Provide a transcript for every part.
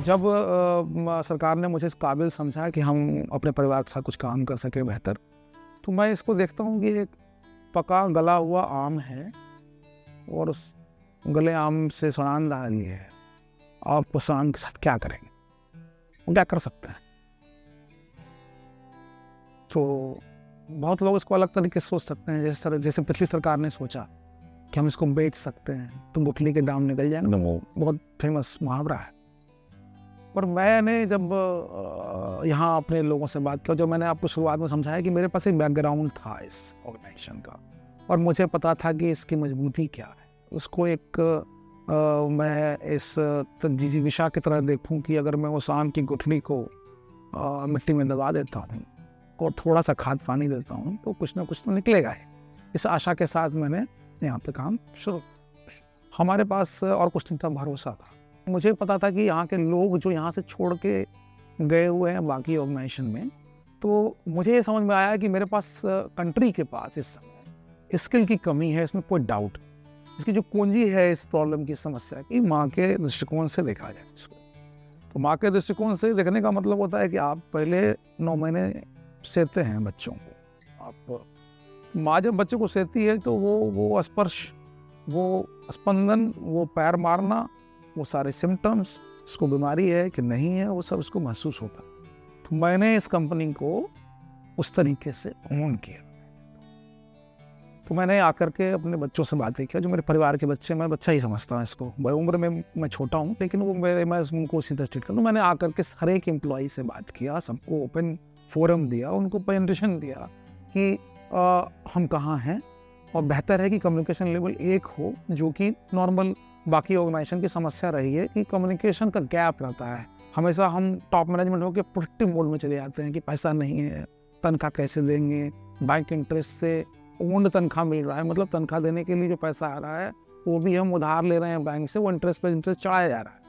जब सरकार ने मुझे इस काबिल समझा कि हम अपने परिवार के साथ कुछ काम कर सकें बेहतर, तो मैं इसको देखता हूँ कि एक पका गला हुआ आम है और उस गले आम से सुनान ला रही है। आप उस आम के साथ क्या करेंगे? वो क्या कर सकते हैं? तो बहुत लोग इसको अलग तरीके से सोच सकते हैं, जैसे पिछली सरकार ने सोचा कि हम इसको बेच सकते हैं तो मूंगफली के दाम निकल जाएंगे। तो वो बहुत फेमस मुहावरा है। पर मैंने जब यहाँ अपने लोगों से बात किया, जो मैंने आपको शुरुआत में समझाया कि मेरे पास एक बैकग्राउंड था इस ऑर्गेनाइजेशन का और मुझे पता था कि इसकी मजबूती क्या है। उसको एक मैं इस जिजीविषा की तरह देखूं कि अगर मैं उस आम की गुठली को मिट्टी में दबा देता हूँ और थोड़ा सा खाद पानी देता हूँ तो कुछ ना कुछ तो निकलेगा ही। इस आशा के साथ मैंने यहाँ पे काम शुरू। हमारे पास और कुछ नहीं था, भरोसा था। मुझे पता था कि यहाँ के लोग जो यहाँ से छोड़ के गए हुए हैं बाकी ऑर्गेनाइजेशन में, तो मुझे ये समझ में आया कि मेरे पास कंट्री के पास इस समय स्किल की कमी है, इसमें कोई डाउट। इसकी जो पूंजी है इस प्रॉब्लम की समस्या की, माँ के दृष्टिकोण से देखा जाए इसको, तो माँ के दृष्टिकोण से देखने का मतलब होता है कि आप पहले 9 महीने सेते हैं बच्चों को। आप माँ जब बच्चे को सेती है तो वो स्पर्श, वो स्पंदन, वो पैर मारना, वो सारे सिम्टम्स, उसको बीमारी है कि नहीं है, वो सब उसको महसूस होता है। तो मैंने इस कंपनी को उस तरीके से ओन किया। तो मैंने आकर के अपने बच्चों से बातें किया, जो मेरे परिवार के बच्चे, मैं बच्चा ही समझता हूँ इसको, बड़ी उम्र में मैं छोटा हूँ लेकिन मैं उनको उसी तरह ट्रीट करता हूँ। मैंने आकर के हर एक एम्प्लॉई से बात किया, सबको ओपन फोरम दिया, उनको प्रेजेंटेशन दिया कि हम कहाँ हैं और बेहतर है कि कम्युनिकेशन लेवल एक हो, जो कि नॉर्मल बाकी ऑर्गेनाइजेशन की समस्या रही है कि कम्युनिकेशन का गैप रहता है। हमेशा हम टॉप मैनेजमेंट होकर प्रोटेक्टिव मोड में चले जाते हैं कि पैसा नहीं है, तनख्वाह कैसे देंगे, बैंक इंटरेस्ट से ओन्ड तनख्वाह मिल रहा है, मतलब तनख्वाह देने के लिए जो पैसा आ रहा है वो भी हम उधार ले रहे हैं बैंक से, वो इंटरेस्ट पे इंटरेस्ट चढ़ाया जा रहा है।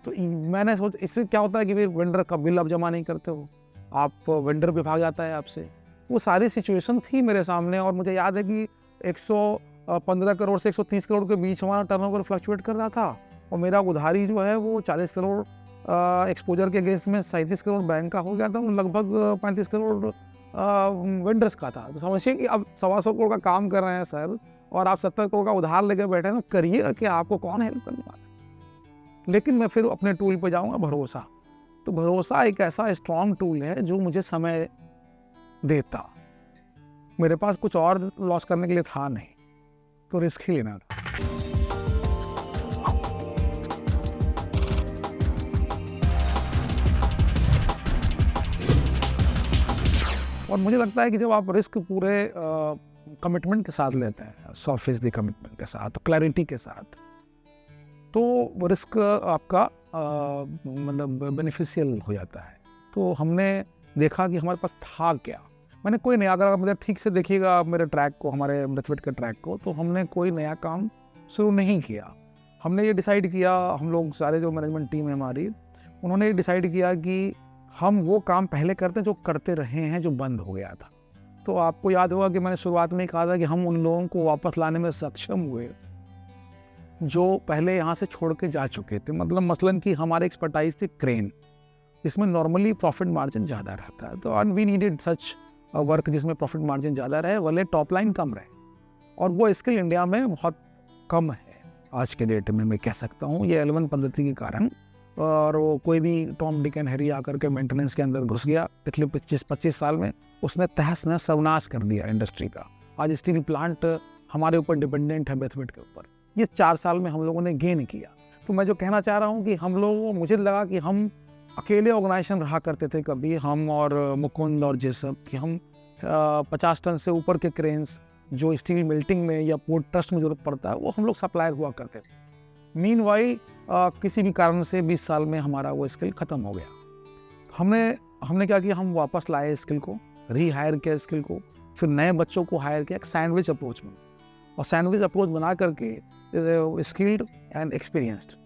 तो मैंने सोचा इससे क्या होता है कि फिर वेंडर का बिल आप जमा नहीं करते हो, आप वेंडर भी भाग जाता है आपसे। वो सारी सिचुएशन थी मेरे सामने और मुझे याद है कि 115 करोड़ से 130 करोड़ के बीच हमारा टर्नओवर फ्लक्चुएट कर रहा था और मेरा उधारी जो है वो 40 करोड़ एक्सपोजर के अगेंस्ट में 37 करोड़ बैंक का हो गया था, लगभग 35 करोड़ वेंडर्स का था। तो समझिए कि अब 125 करोड़ का काम कर रहे हैं सर और आप 70 करोड़ का उधार लेके बैठे हैं, तो करिएगा कि आपको कौन हेल्प करने वाला है। लेकिन मैं फिर अपने टूल पे जाऊँगा, भरोसा। तो भरोसा एक ऐसा स्ट्रॉन्ग टूल है जो मुझे समय देता। मेरे पास कुछ और लॉस करने के लिए था नहीं, तो रिस्क ही लेना था। और मुझे लगता है कि जब आप रिस्क पूरे कमिटमेंट के साथ लेते हैं, 100% कमिटमेंट के साथ, क्लैरिटी के साथ, तो वो रिस्क आपका मतलब बेनिफिशियल हो जाता है। तो हमने देखा कि हमारे पास था क्या। मैंने कोई नया, अगर आप मुझे ठीक से देखिएगा आप मेरे ट्रैक को, हमारे अमृतवेट के ट्रैक को, तो हमने कोई नया काम शुरू नहीं किया। हमने ये डिसाइड किया, हम लोग सारे जो मैनेजमेंट टीम है हमारी, उन्होंने ये डिसाइड किया कि हम वो काम पहले करते हैं जो करते रहे हैं, जो बंद हो गया था। तो आपको याद होगा कि मैंने शुरुआत में कहा था कि हम उन लोगों को वापस लाने में सक्षम हुए जो पहले यहाँ से छोड़ के जा चुके थे। मतलब मसलन कि हमारे एक्सपर्टाइज थी क्रेन, जिसमें नॉर्मली प्रॉफिट मार्जिन ज़्यादा रहता है। तो and we needed such work जिसमें प्रॉफिट मार्जिन ज़्यादा रहे, भले टॉप लाइन कम रहे, और वो स्किल इंडिया में बहुत कम है आज के डेट में। मैं कह सकता हूँ ये L1 पद्धति के कारण। और वो कोई भी टॉम डिक एंड हैरी आकर के मेंटेनेंस के अंदर घुस गया पिछले 25 साल में, उसने तहस नहस सर्वनाश कर दिया इंडस्ट्री का। आज स्टील प्लांट हमारे ऊपर डिपेंडेंट है, बेथवेट के ऊपर। ये 4 साल में हम लोगों ने गेन किया। तो मैं जो कहना चाह रहा हूँ कि हम लोग, मुझे लगा कि हम अकेले ऑर्गेनाइजेशन रहा करते थे कभी, हम और मुकुंद और जेसब, कि हम 50 टन से ऊपर के क्रेन्स जो स्टील मेल्टिंग में या पोर्ट ट्रस्ट में ज़रूरत पड़ता है, वो हम लोग सप्लायर हुआ करते थे। मीनवाइल किसी भी कारण से 20 साल में हमारा वो स्किल ख़त्म हो गया। हमने क्या किया, हम वापस लाए स्किल को, रीहायर किया स्किल को, फिर नए बच्चों को हायर किया एक सैंडविच अप्रोच में। और सैंडविच अप्रोच बना करके स्किल्ड एंड एक्सपीरियंस्ड,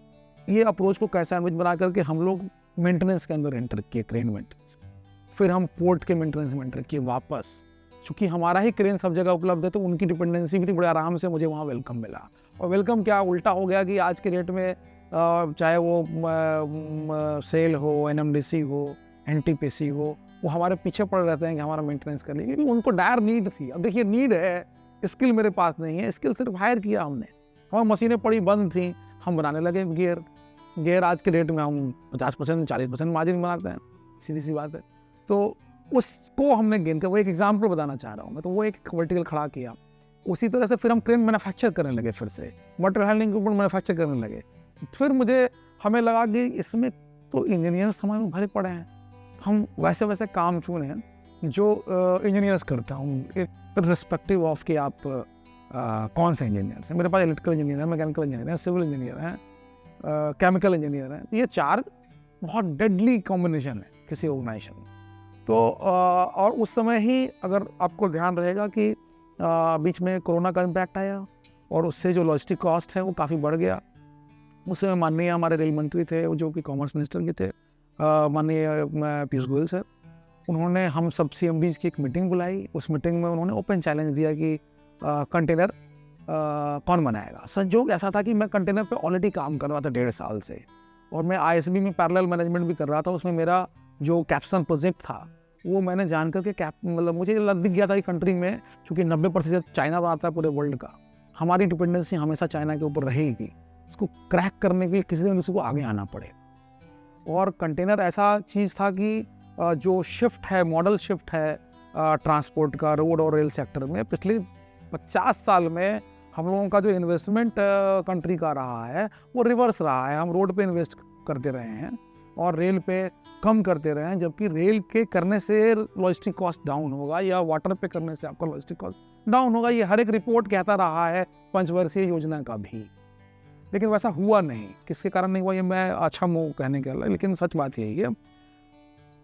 ये अप्रोच को कैसे सैंडविच बना करके हम लोग मेंटेनेंस के अंदर एंटर किए, क्रेन मेंटेनेंस। फिर हम पोर्ट के मेंटेनेंस में एंटर किए वापस। चूँकि हमारा ही क्रेन सब जगह उपलब्ध है तो उनकी डिपेंडेंसी भी थी, बड़े आराम से मुझे वहाँ वेलकम मिला। और वेलकम क्या उल्टा हो गया कि आज के डेट में चाहे वो सेल हो, एनएमडीसी हो, एनटीपीसी हो, वो हमारे पीछे पड़ रहते हैं कि हमारा मेंटेनेंस कर लीजिए, क्योंकि उनको डायर नीड थी। अब देखिए नीड है, स्किल मेरे पास नहीं है, स्किल सिर्फ हायर किया हमने, हमारी मशीनें पड़ी बंद थी, हम बनाने लगे गियर आज के डेट में हम 50% 40% मार्जिन बनाते हैं, सीधी सी बात है। तो उसको हमने गेन किया, वो एक एग्जाम्पल बताना चाह रहा हूँ मैं, तो वो एक वर्टिकल खड़ा किया। उसी तरह से फिर हम क्रेन मैन्युफैक्चर करने लगे, फिर से वाटर हैंडलिंग इक्विपमेंट मैन्युफैक्चर करने लगे। फिर हमें लगा कि इसमें तो इंजीनियर्स हमारे भरे पड़े हैं, हम वैसे काम चुने हैं जो इंजीनियर्स करते हैं, रिस्पेक्टिव ऑफ कि आप कौन से इंजीनियर्स हैं। मेरे पास इलेक्ट्रिकल इंजीनियर है, मैकेनिकल इंजीनियर है, सिविल इंजीनियर हैं, केमिकल इंजीनियर हैं। ये 4 बहुत डेडली कॉम्बिनेशन है किसी ऑर्गेनाइजेशन में। तो और उस समय ही अगर आपको ध्यान रहेगा कि बीच में कोरोना का इम्पैक्ट आया और उससे जो लॉजिस्टिक कॉस्ट है वो काफ़ी बढ़ गया। उस समय माननीय हमारे रेल मंत्री थे, जो कि कॉमर्स मिनिस्टर भी थे, माननीय पीयूष गोयल सर, उन्होंने हम सब CMDs की एक मीटिंग बुलाई। उस मीटिंग में उन्होंने ओपन चैलेंज दिया कि कंटेनर कौन बनाएगा। संजोग ऐसा था कि मैं कंटेनर पे ऑलरेडी काम कर रहा था 1.5 साल से, और मैं ISB में पैरेलल मैनेजमेंट भी कर रहा था। उसमें मेरा जो कैप्सन प्रोजेक्ट था वो मैंने जान करके मतलब मुझे दिख गया था कि कंट्री में चूँकि 90% चाइना बनाता है पूरे वर्ल्ड का, हमारी डिपेंडेंसी हमेशा चाइना के ऊपर रहेगी। इसको क्रैक करने के लिए किसी दिन किसी को आगे आना पड़ेगा। और कंटेनर ऐसा चीज़ था कि जो शिफ्ट है, मॉडल शिफ्ट है ट्रांसपोर्ट का रोड और रेल सेक्टर में, पिछले 50 साल में हम लोगों का जो इन्वेस्टमेंट कंट्री का रहा है वो रिवर्स रहा है। हम रोड पे इन्वेस्ट करते रहे हैं और रेल पे कम करते रहे हैं, जबकि रेल के करने से लॉजिस्टिक कॉस्ट डाउन होगा या वाटर पे करने से आपका लॉजिस्टिक कॉस्ट डाउन होगा। ये हर एक रिपोर्ट कहता रहा है, पंचवर्षीय योजना का भी, लेकिन वैसा हुआ नहीं। किसके कारण नहीं हुआ ये मैं अच्छा मुँह कहने के, लेकिन सच बात यही है,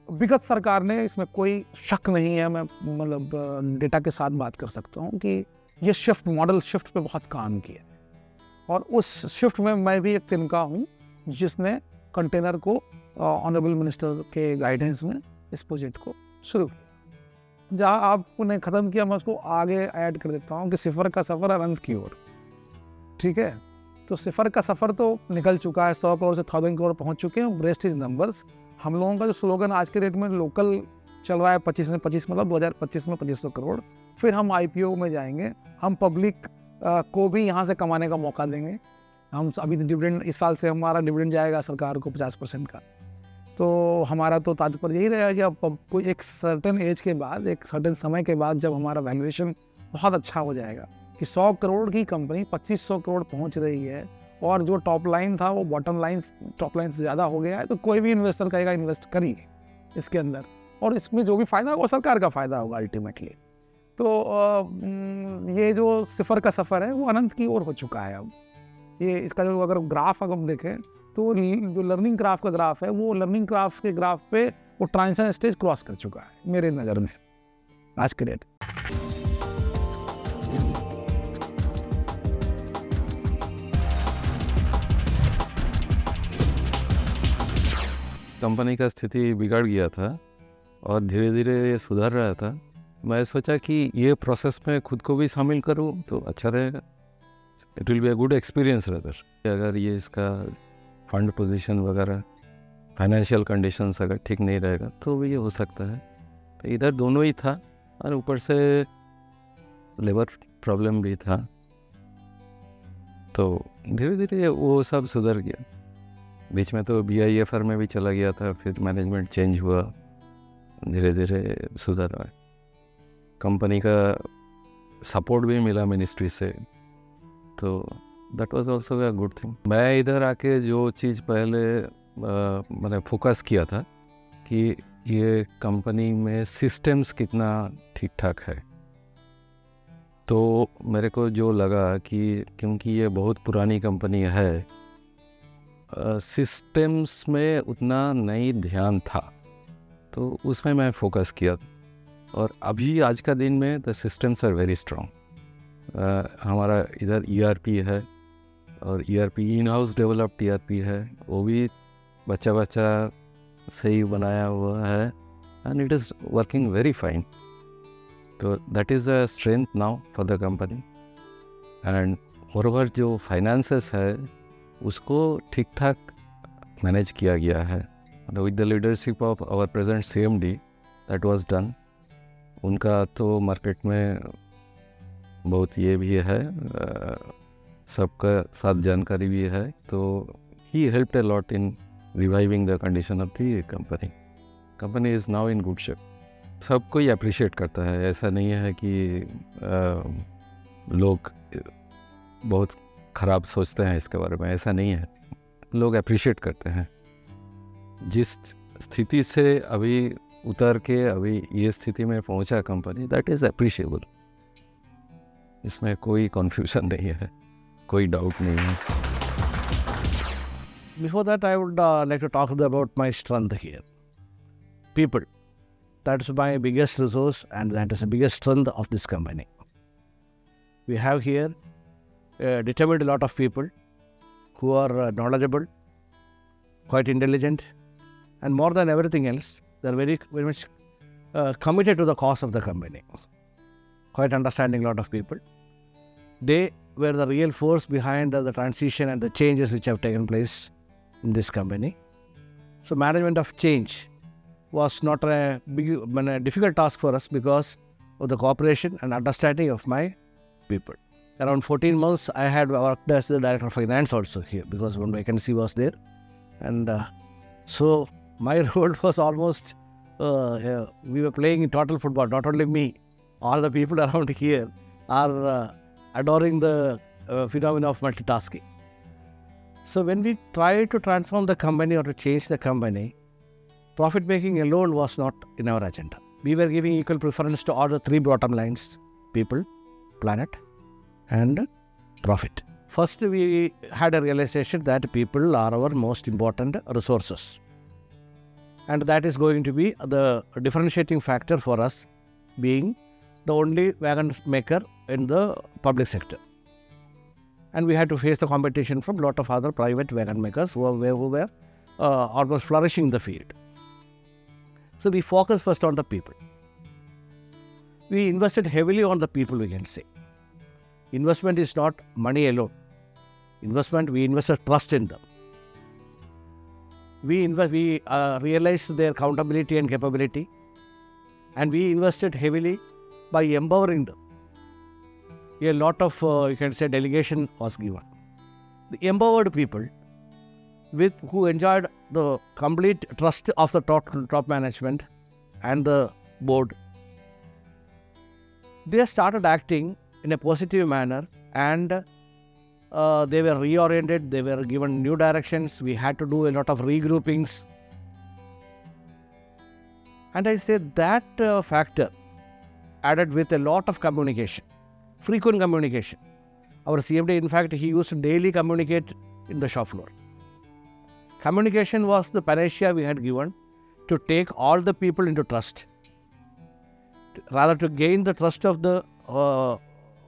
विगत सरकार ने, इसमें कोई शक नहीं है, मैं मतलब डेटा के साथ बात कर सकता हूँ कि ये शिफ्ट, मॉडल शिफ्ट पे बहुत काम किया है। और उस शिफ्ट में मैं भी एक तिनका हूँ जिसने कंटेनर को ऑनरेबल मिनिस्टर के गाइडेंस में इस प्रोजेक्ट को शुरू किया। जहाँ आपने ख़त्म किया, मैं उसको आगे ऐड कर देता हूँ कि सिफर का सफ़र अनंत की ओर। ठीक है, तो सिफर का सफ़र तो निकल चुका है, 100 करोड़ से 1000 करोड़ पहुँच चुके हैं। Rest is numbers. हम लोगों का जो स्लोगन आज के डेट में लोकल चल रहा है, 25 में 25, मतलब 2025 में 2500 करोड़। फिर हम IPO में जाएंगे, हम पब्लिक को भी यहाँ से कमाने का मौका देंगे। हम अभी डिविडेंड, इस साल से हमारा डिविडेंड जाएगा सरकार को 50% का। तो हमारा तो तात्पर्य यही रहेगा कि अब कोई एक सर्टेन एज के बाद, एक सर्टेन समय के बाद, जब हमारा वैल्यूएशन बहुत अच्छा हो जाएगा कि 100 करोड़ की कंपनी 2500 करोड़ पहुँच रही है और जो टॉप लाइन था वो बॉटम लाइन, टॉप लाइन से ज़्यादा हो गया है, तो कोई भी इन्वेस्टर कहेगा इन्वेस्ट करिए इसके अंदर, और इसमें जो भी फ़ायदा होगा सरकार का फ़ायदा होगा अल्टीमेटली। तो ये जो सिफर का सफ़र है वो अनंत की ओर हो चुका है अब। ये इसका जो अगर ग्राफ अगर हम देखें तो जो लर्निंग ग्राफ का ग्राफ है, वो लर्निंग ग्राफ के ग्राफ पे वो ट्रांजिशन स्टेज क्रॉस कर चुका है मेरे नज़र में आज के डेट। कंपनी का स्थिति बिगड़ गया था और धीरे धीरे ये सुधर रहा था। मैं सोचा कि ये प्रोसेस में खुद को भी शामिल करूं तो अच्छा रहेगा, it will be a good experience रहता। अगर ये इसका फंड पोजीशन वगैरह, फाइनेंशियल कंडीशंस अगर ठीक नहीं रहेगा तो भी ये हो सकता है। तो इधर दोनों ही था और ऊपर से लेबर प्रॉब्लम भी था, तो धीरे धीरे वो सब सुधर गया। बीच में तो BIFR में भी चला गया था, फिर मैनेजमेंट चेंज हुआ, धीरे धीरे सुधर रहा है। कंपनी का सपोर्ट भी मिला मिनिस्ट्री से, तो that was also a good thing. मैं इधर आके जो चीज़ पहले मैंने फोकस किया था कि ये कंपनी में सिस्टम्स कितना ठीक ठाक है, तो मेरे को जो लगा कि क्योंकि ये बहुत पुरानी कंपनी है, सिस्टम्स में उतना नहीं ध्यान था, तो उसमें मैं फोकस किया। और अभी आज का दिन में the systems are very strong. हमारा इधर ERP है और ERP in house developed ERP है, वो भी बच्चा सही बनाया हुआ है and it is working very fine. तो that is a strength now for the company. And moreover जो फाइनेंसेस है उसको ठीक ठाक मैनेज किया गया है. With the leadership of our present CMD that was done. उनका तो मार्केट में बहुत ये भी है, सबका साथ जानकारी भी है, तो he helped a lot in reviving the condition of the company. Company is now in good shape. सब कोई अप्रिशिएट करता है. ऐसा नहीं है कि लोग बहुत ख़राब सोचते हैं इसके बारे में. ऐसा नहीं है. लोग अप्रिशिएट करते हैं. जिस स्थिति से अभी उतर के अभी ये स्थिति में पहुंचा कंपनी, दैट इज़ अप्रिशिएबल. इसमें कोई कन्फ्यूजन नहीं है, कोई डाउट नहीं है. Before that, I would like to talk about my strength here. People. That's my biggest resource, and that is the biggest strength of this company. We have here determined a lot of people who are knowledgeable, quite intelligent, and more than everything else, they are very much committed to the cause of the company. Quite understanding a lot of people. They were the real force behind the transition and the changes which have taken place in this company. So management of change was not a difficult task for us because of the cooperation and understanding of my people. Around 14 months I had worked as the director of finance also here because one vacancy was there. And so my role was almost, we were playing in total football, not only me, all the people around here are adoring the phenomena of multitasking. So when we tried to transform the company or to change the company, profit making alone was not in our agenda. We were giving equal preference to all the three bottom lines: people, planet, and profit. First, we had a realization that people are our most important resources. And that is going to be the differentiating factor for us, being the only wagon maker in the public sector. And we had to face the competition from a lot of other private wagon makers who were almost flourishing in the field. So we focused first on the people. We invested heavily on the people, we can say. Investment is not money alone. We invested trust in them. We realized their accountability and capability, and we invested heavily by empowering them. A lot of, you can say, delegation was given. The empowered people who enjoyed the complete trust of the top management and the board, they started acting in a positive manner, and they were reoriented, they were given new directions. We had to do a lot of regroupings. And I say that factor added with a lot of communication, frequent communication. Our CMD, in fact, he used to daily communicate in the shop floor. Communication was the panacea we had given to take all the people into trust, rather to gain the trust of the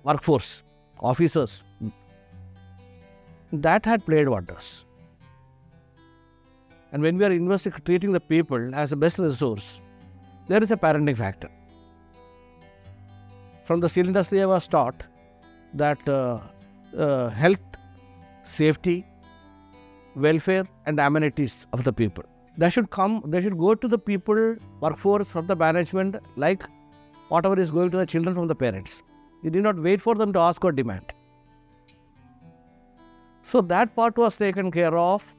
workforce, officers. That had played wonders. And when we are treating the people as the best resource, there is a parenting factor. From the steel industry, I was taught that health, safety, welfare, and amenities of the people, they should go to the people, workforce, from the management, like whatever is going to the children from the parents. You did not wait for them to ask or demand. So that part was taken care of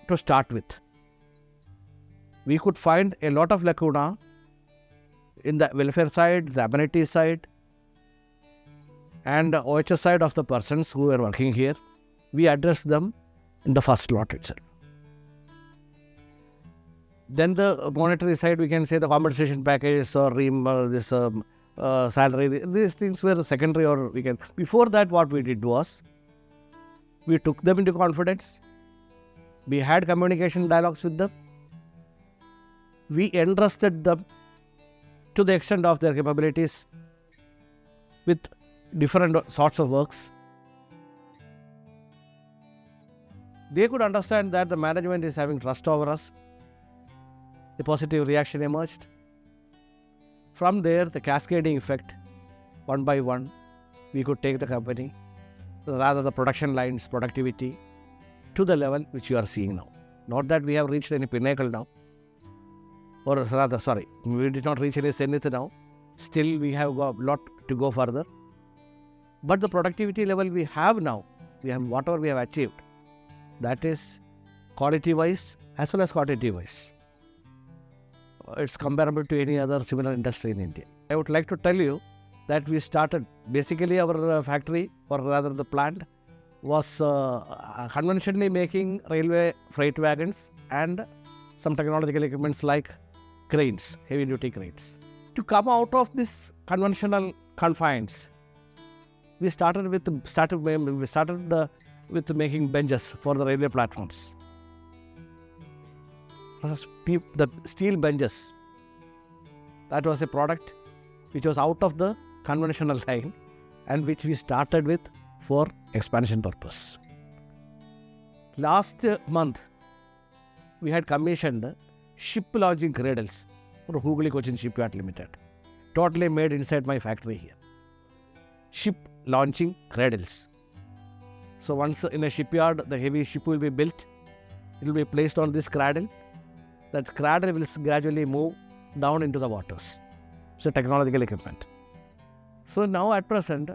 to start with. We could find a lot of lacuna in the welfare side, the amenity side, and the OHS side of the persons who were working here. We addressed them in the first lot itself. Then the monetary side, we can say the compensation package or salary, these things were secondary, or we can. Before that, what we did was, we took them into confidence. We had communication dialogues with them. We entrusted them to the extent of their capabilities with different sorts of works. They could understand that the management is having trust over us. A positive reaction emerged. From there, the cascading effect, one by one, we could take the company, rather the production lines, productivity, to the level which you are seeing now. Not that we have reached any pinnacle now, or rather, sorry, we did not reach any zenith now. Still, we have got a lot to go further. But the productivity level we have now, we have whatever we have achieved, that is quality-wise as well as quantity-wise. It's comparable to any other similar industry in India. I would like to tell you that we started, basically our factory, or rather the plant, was conventionally making railway freight wagons and some technological equipments like cranes, heavy duty cranes. To come out of this conventional confines, we started with making benches for the railway platforms. The steel benches, that was a product which was out of the conventional line and which we started with for expansion purpose. Last month, we had commissioned ship launching cradles for Hooghly Cochin Shipyard Limited, totally made inside my factory here. Ship launching cradles. So once in a shipyard, the heavy ship will be built, it will be placed on this cradle. That cradle will gradually move down into the waters. So technological equipment. So now at present,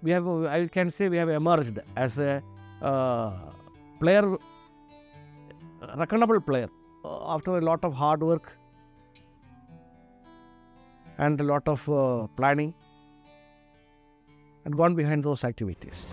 we have, I can say we have emerged as a player, reckonable player, after a lot of hard work and a lot of planning and gone behind those activities.